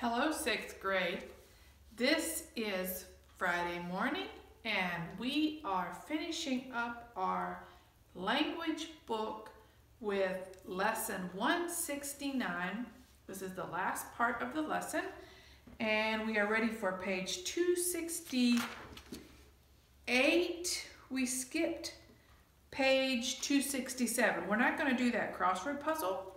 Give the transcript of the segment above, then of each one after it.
Hello, 6th grade. This is Friday morning and we are finishing up our language book with lesson 169. This is the last part of the lesson and we are ready for page 268. We skipped page 267. We're not going to do that crossword puzzle.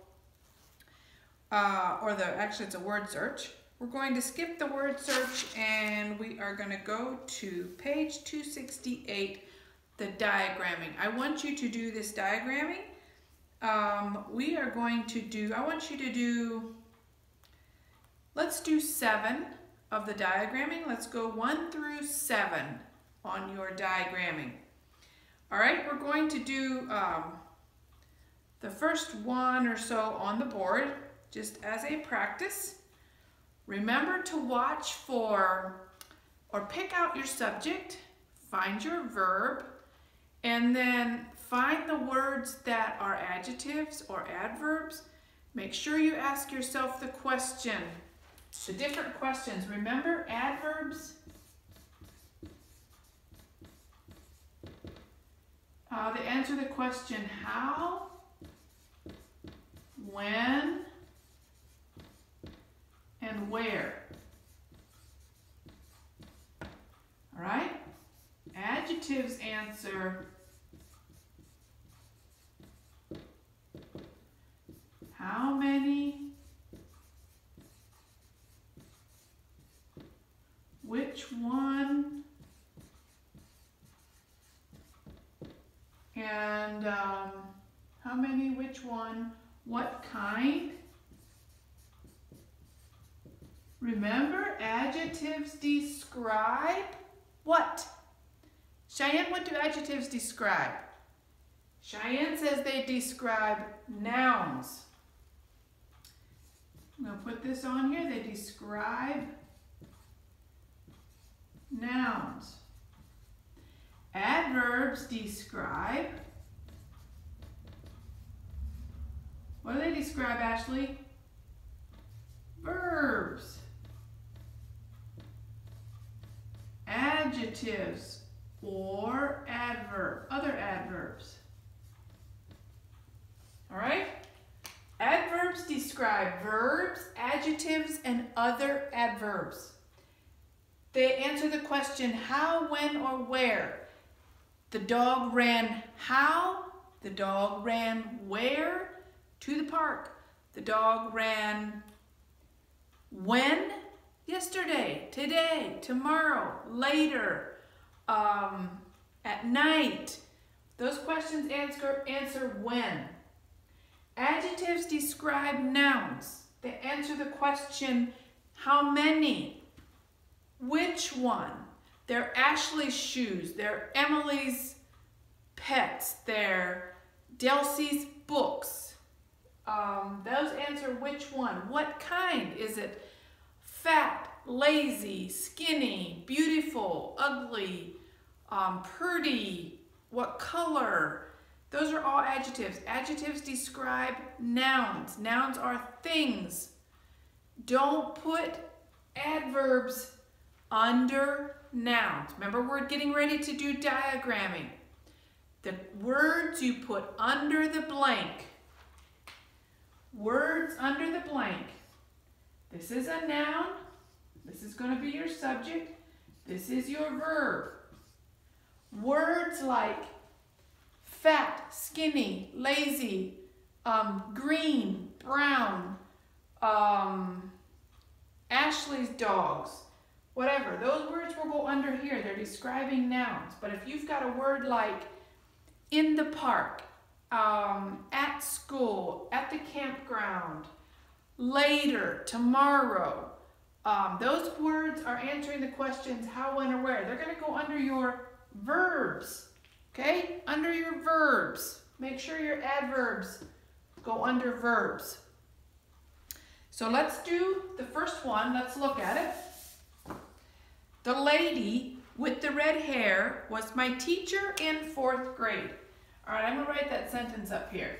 Actually it's a word search. We're going to skip the word search and we are going to go to page 268, the diagramming. I want you to do this diagramming. I want you to do, let's do 7 of the diagramming. Let's go 1 through 7 on your diagramming. All right, we're going to do the first one or so on the board, just as a practice. Remember to watch for, or pick out your subject, find your verb, and then find the words that are adjectives or adverbs. Make sure you ask yourself the question, the different questions. Remember adverbs? They answer the question how, when, and where. All right? Adjectives answer how many, which one, and how many, which one, what kind. Remember, adjectives describe what? Cheyenne, what do adjectives describe? Cheyenne says they describe nouns. I'm going to put this on here. They describe nouns. Adverbs describe, what do they describe, Ashley? Verbs. Adjectives or other adverbs. All right? Adverbs describe verbs, adjectives, and other adverbs. They answer the question how, when, or where. The dog ran how? The dog ran where? To the park. The dog ran when? Yesterday, today, tomorrow, later, at night. Those questions answer when. Adjectives describe nouns. They answer the question how many, which one. They're Ashley's shoes, they're Emily's pets, they're Delsey's books. Those answer which one. What kind? Is it fat, lazy, skinny, beautiful, ugly, pretty, what color? Those are all adjectives. Adjectives describe nouns. Nouns are things. Don't put adverbs under nouns. Remember, we're getting ready to do diagramming. The words you put under the blank. Words under the blank. This is a noun. This is going to be your subject. This is your verb. Words like fat, skinny, lazy, green, brown, Ashley's dogs, whatever. Those words will go under here. They're describing nouns. But if you've got a word like in the park, at school, at the campground, later, tomorrow, those words are answering the questions how, when, or where. They're going to go under your verbs, okay? Under your verbs. Make sure your adverbs go under verbs. So let's do the first one. Let's look at it. The lady with the red hair was my teacher in 4th grade. All right, I'm going to write that sentence up here.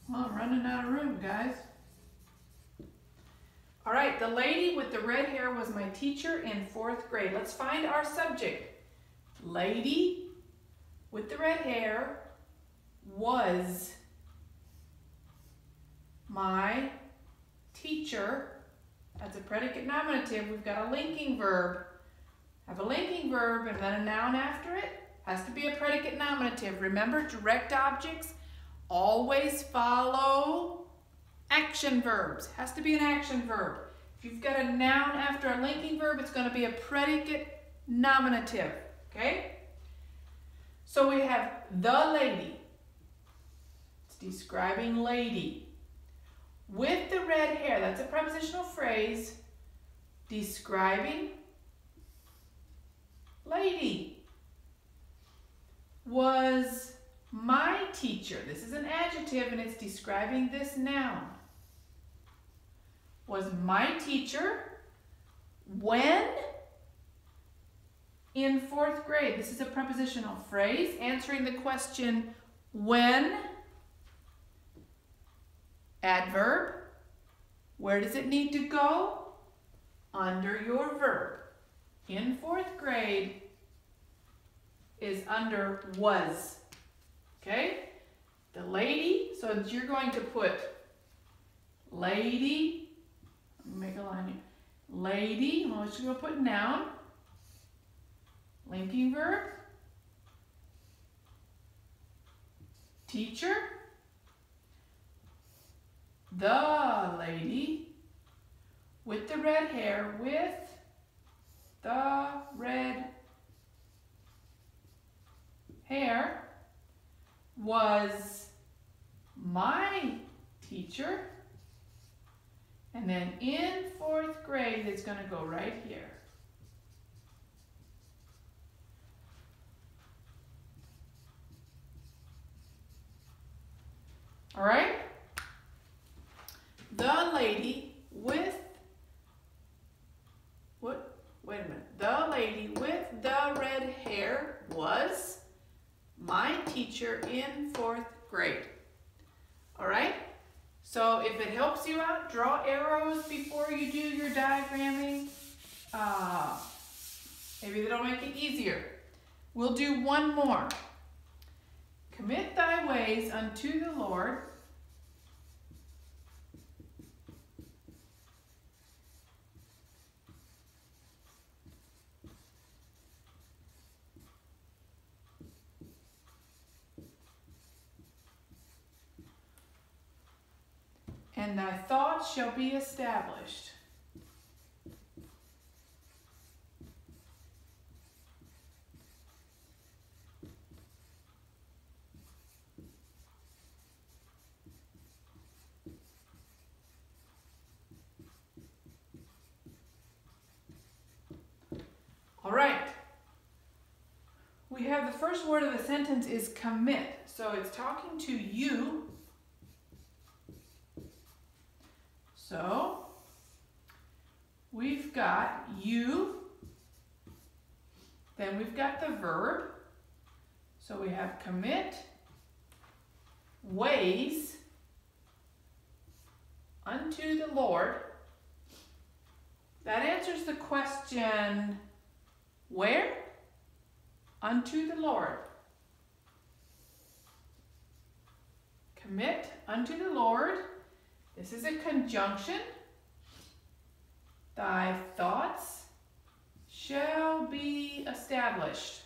Well, I'm running out of room, guys. All right, the lady with the red hair was my teacher in 4th grade. Let's find our subject. Lady with the red hair was my teacher. That's a predicate nominative. We've got a linking verb. Have a linking verb and then a noun after it. Has to be a predicate nominative. Remember, direct objects always follow action verbs. Has to be an action verb. If you've got a noun after a linking verb, it's going to be a predicate nominative. Okay? So we have the lady. It's describing lady. With the red hair, that's a prepositional phrase describing lady. Was my teacher. This is an adjective and it's describing this noun. Was my teacher when in 4th grade. This is a prepositional phrase answering the question when. Adverb. Where does it need to go? Under your verb. In 4th grade is under was. Okay? The lady, so you're going to put lady, let me make a line here. Lady, well, we're just going to put noun, linking verb, teacher, the lady with the red hair, with the red hair was my teacher. And then in 4th grade, it's going to go right here. All right? The lady with, wait a minute. The lady with the red hair was my teacher in 4th grade. All right? So if it helps you out, draw arrows before you do your diagramming. Maybe that'll make it easier. We'll do one more. Commit thy ways unto the Lord. And thy thoughts shall be established. All right. We have the first word of the sentence is commit. So it's talking to you. So we've got you, then we've got the verb. So we have commit ways unto the Lord. That answers the question, where? Unto the Lord. Commit unto the Lord. This is a conjunction. Thy thoughts shall be established.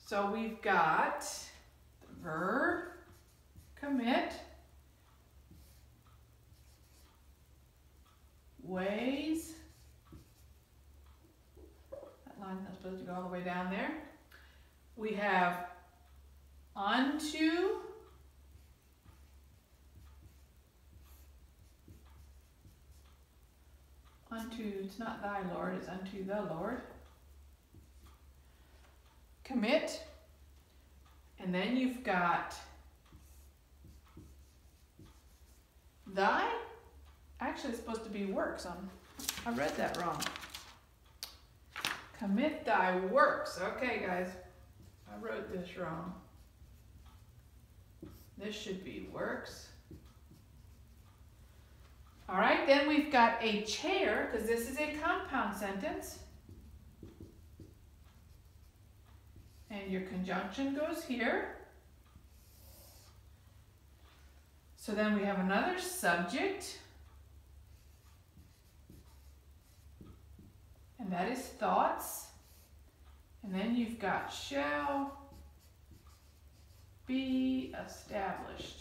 So we've got the verb, commit, ways. That line's not supposed to go all the way down there. We have unto. Unto, it's not thy Lord, it's unto the Lord. Commit. And then you've got thy. Actually, it's supposed to be works. I read that wrong. Commit thy works. Okay, guys. I wrote this wrong. This should be works. All right, then we've got a chair, because this is a compound sentence. And your conjunction goes here. So then we have another subject. And that is thoughts. And then you've got shall be established.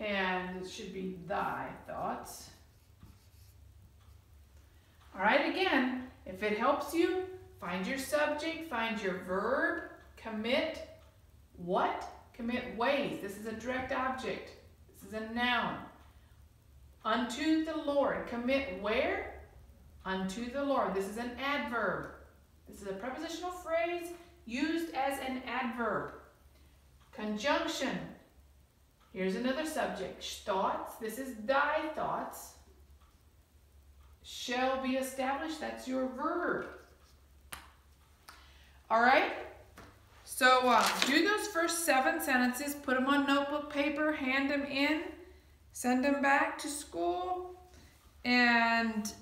And it should be thy thoughts. All right, again, if it helps you, find your subject, find your verb, commit what? Commit ways. This is a direct object. This is a noun. Unto the Lord. Commit where? Unto the Lord. This is an adverb. This is a prepositional phrase used as an adverb. Conjunction. Here's another subject. Thoughts. This is thy thoughts. Shall be established. That's your verb. All right. So do those first 7 sentences. Put them on notebook paper. Hand them in. Send them back to school. And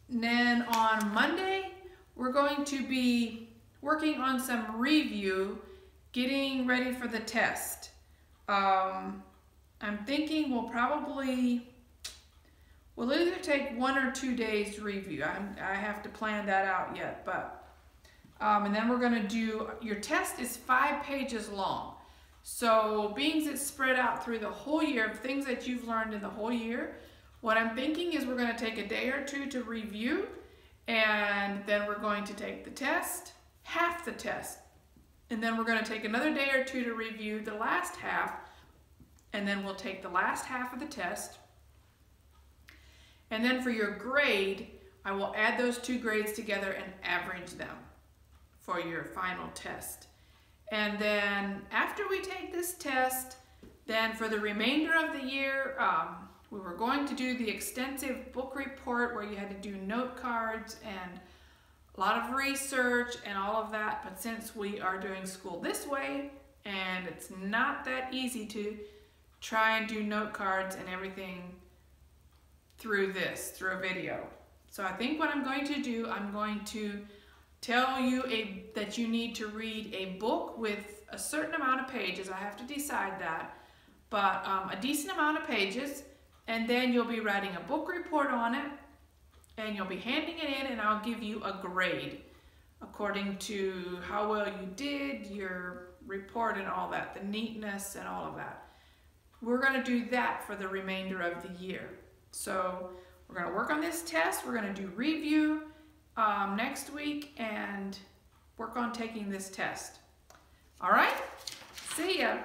then on Monday, we're going to be working on some review, getting ready for the test. I'm thinking we'll either take 1 or 2 days to review. I have to plan that out yet, but and then we're going to do, your test is 5 pages long. So being it's spread out through the whole year of things that you've learned in the whole year, what I'm thinking is we're going to take a day or 2 to review, and then we're going to take the test, half the test. And then we're going to take another day or 2 to review the last half, and then we'll take the last half of the test. And then for your grade, I will add those 2 grades together and average them for your final test. And then after we take this test, then for the remainder of the year, we were going to do the extensive book report where you had to do note cards and a lot of research and all of that. But since we are doing school this way, and it's not that easy to try and do note cards and everything through a video. So I think what I'm going to do, I'm going to tell you that you need to read a book with a certain amount of pages. I have to decide that, but a decent amount of pages, and then you'll be writing a book report on it, and you'll be handing it in, and I'll give you a grade according to how well you did, your report and all that, the neatness and all of that. We're going to do that for the remainder of the year. So we're going to work on this test. We're going to do review next week and work on taking this test. All right? See ya.